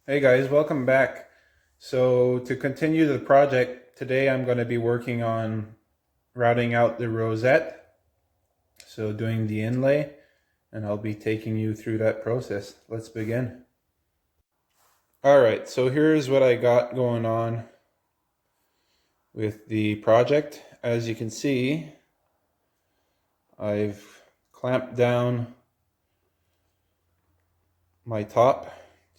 Hey guys, welcome back. So to continue the project, today I'm going to be working on routing out the rosette. So doing the inlay, and I'll be taking you through that process. Let's begin. Alright, so here's what I got going on with the project. As you can see, I've clamped down my top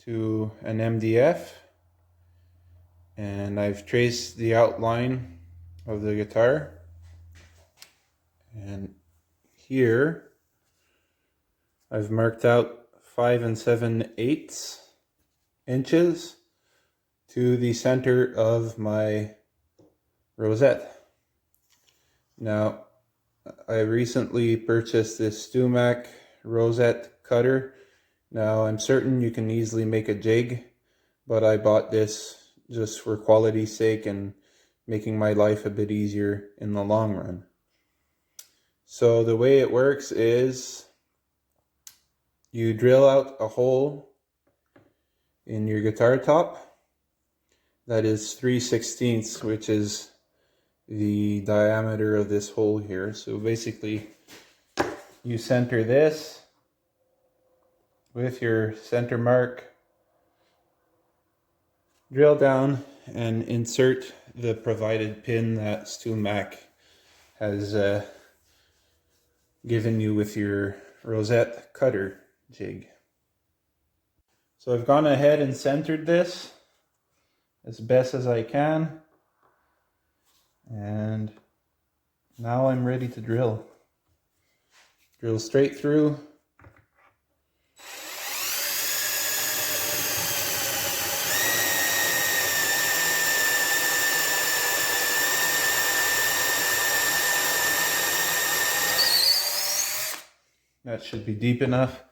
to an MDF, and I've traced the outline of the guitar. And here I've marked out 5 7/8 inches to the center of my rosette. Now, I recently purchased this Stumac rosette cutter. Now, I'm certain you can easily make a jig, but I bought this just for quality's sake and making my life a bit easier in the long run. So the way it works is you drill out a hole in your guitar top that is 3/16, which is the diameter of this hole here. So basically you center this with your center mark, drill down and insert the provided pin that Stumac has given you with your rosette cutter jig. So I've gone ahead and centered this as best as I can, and now I'm ready to drill. Drill straight through. That should be deep enough.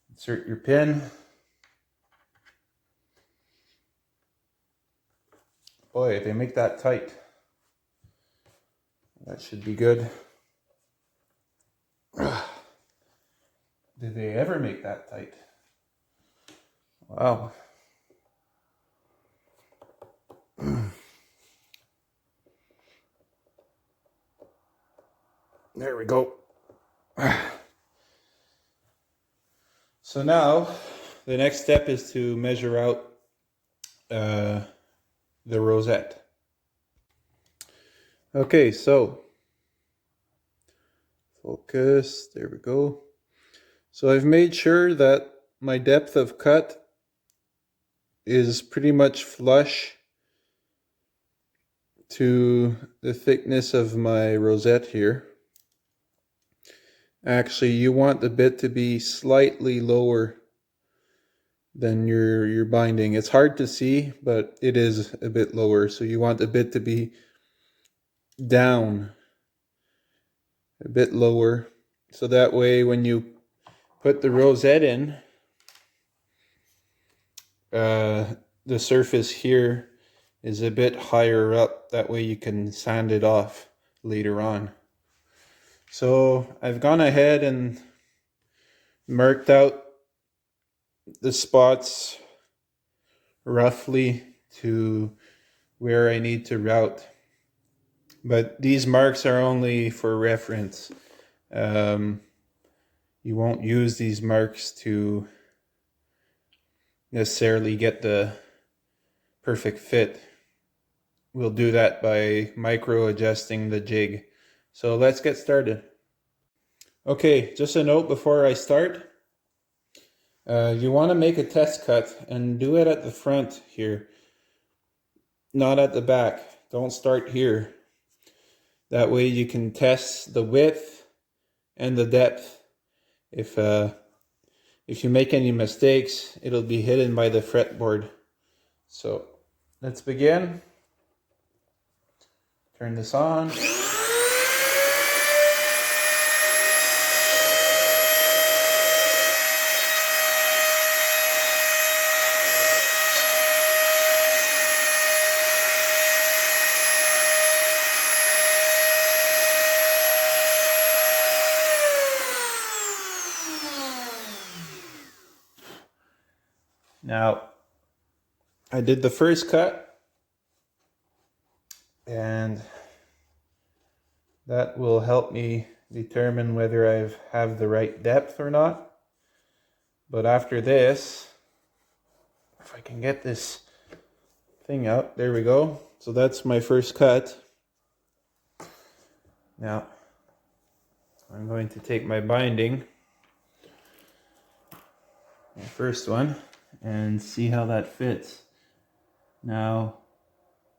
Insert your pin. Boy, they make that tight. That should be good. Did they ever make that tight? Wow. There we go. So now the next step is to measure out the rosette. Okay, so focus, there we go. So I've made sure that my depth of cut is pretty much flush to the thickness of my rosette here. Actually, you want the bit to be slightly lower than your binding. It's hard to see, but it is a bit lower. So you want the bit to be down a bit lower. So that way when you put the rosette in, the surface here is a bit higher up. That way you can sand it off later on. So I've gone ahead and marked out the spots roughly to where I need to route. But these marks are only for reference. You won't use these marks to necessarily get the perfect fit. We'll do that by micro adjusting the jig. So let's get started. Okay, just a note before I start. You want to make a test cut and do it at the front here, not at the back. Don't start here. That way you can test the width and the depth. If you make any mistakes, it'll be hidden by the fretboard. So let's begin. Turn this on. Now, I did the first cut, and that will help me determine whether I have the right depth or not. But after this, if I can get this thing out, there we go. So that's my first cut. Now, I'm going to take my binding, my first one, and see how that fits. Now,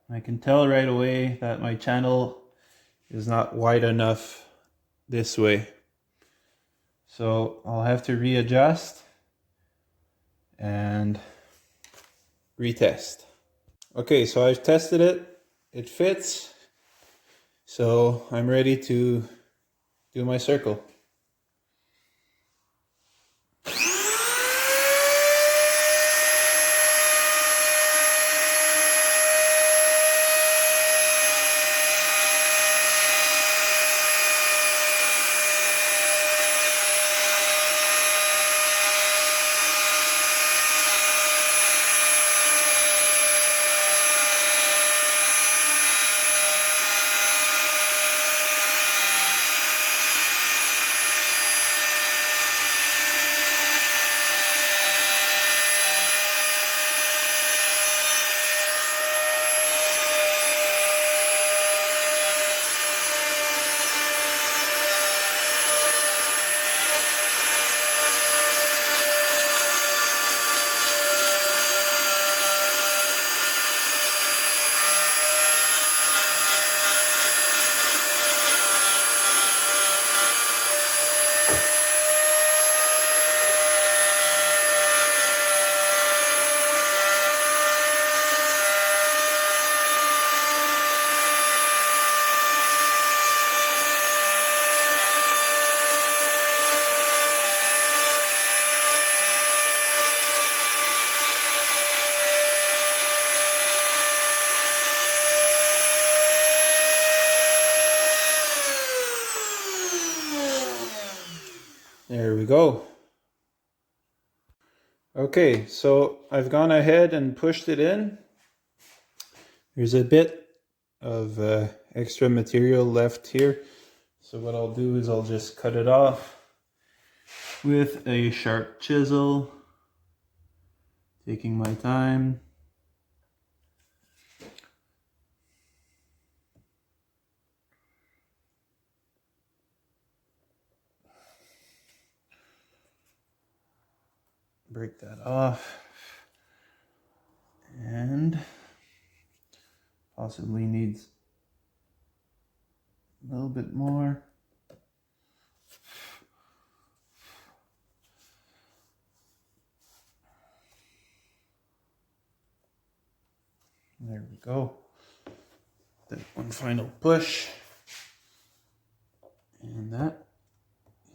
I can tell right away that my channel is not wide enough this way. So I'll have to readjust and retest. Okay, so I've tested it. It fits. So I'm ready to do my circle. There we go. Okay, so I've gone ahead and pushed it in. There's a bit of extra material left here. So what I'll do is I'll just cut it off with a sharp chisel, taking my time. Break that off, and possibly needs a little bit more. There we go. Then one final push, and that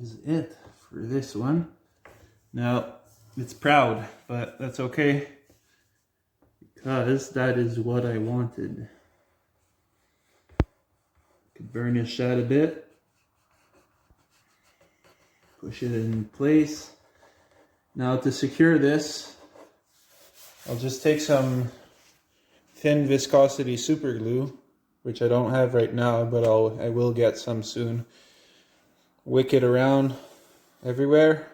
is it for this one. Now, it's proud, but that's okay, because that is what I wanted. Could burnish that a bit, push it in place. Now to secure this, I'll just take some thin viscosity super glue, which I don't have right now, but I will get some soon. Wick it around everywhere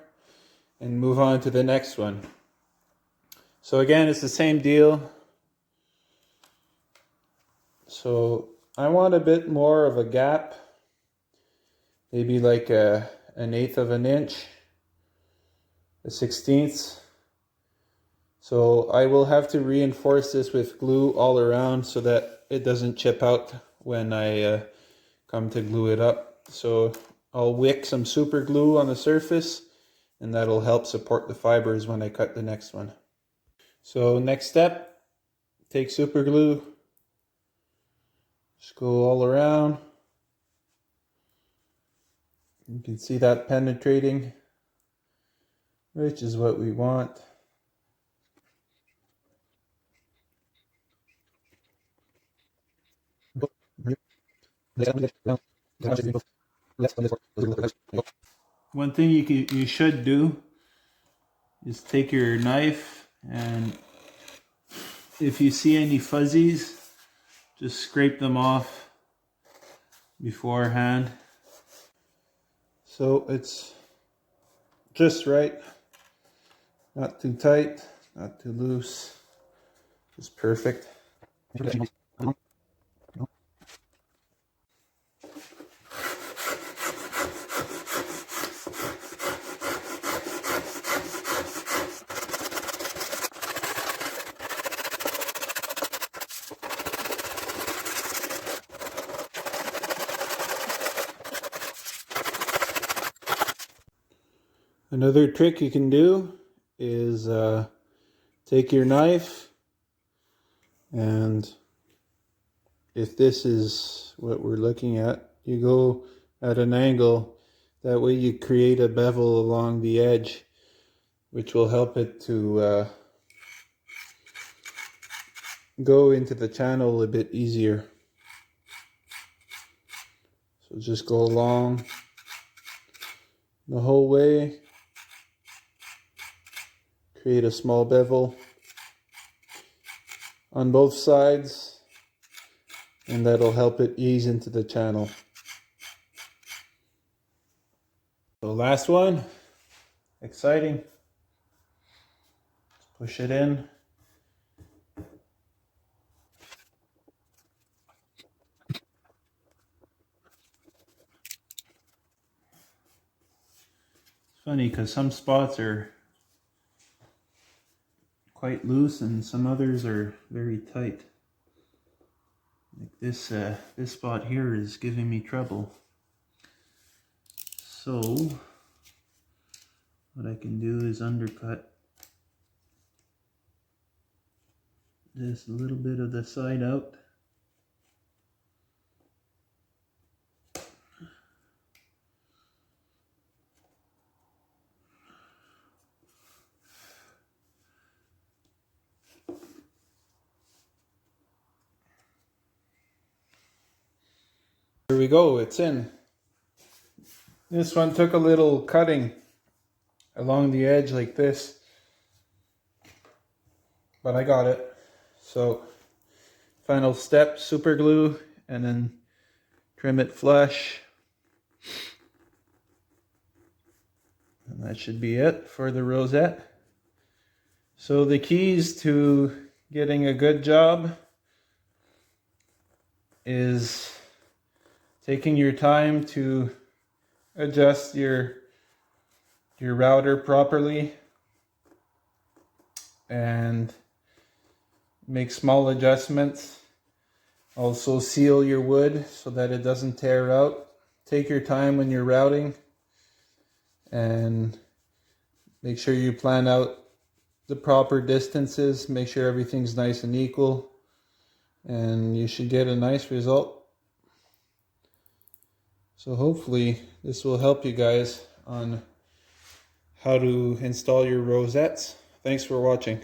and move on to the next one. So again, it's the same deal. So I want a bit more of a gap, maybe like an 1/8 of an inch, a 1/16. So I will have to reinforce this with glue all around so that it doesn't chip out when I come to glue it up. So I'll wick some super glue on the surface, and that'll help support the fibers when I cut the next one. So next step, take super glue, just go all around. You can see that penetrating, which is what we want. One thing you should do is take your knife And if you see any fuzzies, just scrape them off beforehand. So it's just right, not too tight, not too loose, just perfect. Another trick you can do is take your knife, and if this is what we're looking at, you go at an angle. That way you create a bevel along the edge, which will help it to go into the channel a bit easier. So just go along the whole way, create a small bevel on both sides, and that'll help it ease into the channel. So last one, exciting. Let's push it in. It's funny because some spots are quite loose and some others are very tight. Like this spot here is giving me trouble. So what I can do is undercut this a little bit of the side out. Here we go, it's in. This one took a little cutting along the edge like this, but I got it. So final step, super glue, and then trim it flush. And that should be it for the rosette. So the keys to getting a good job is taking your time to adjust your router properly and make small adjustments. Also seal your wood so that it doesn't tear out. Take your time when you're routing and make sure you plan out the proper distances. Make sure everything's nice and equal, and you should get a nice result. So hopefully this will help you guys on how to install your rosettes. Thanks for watching.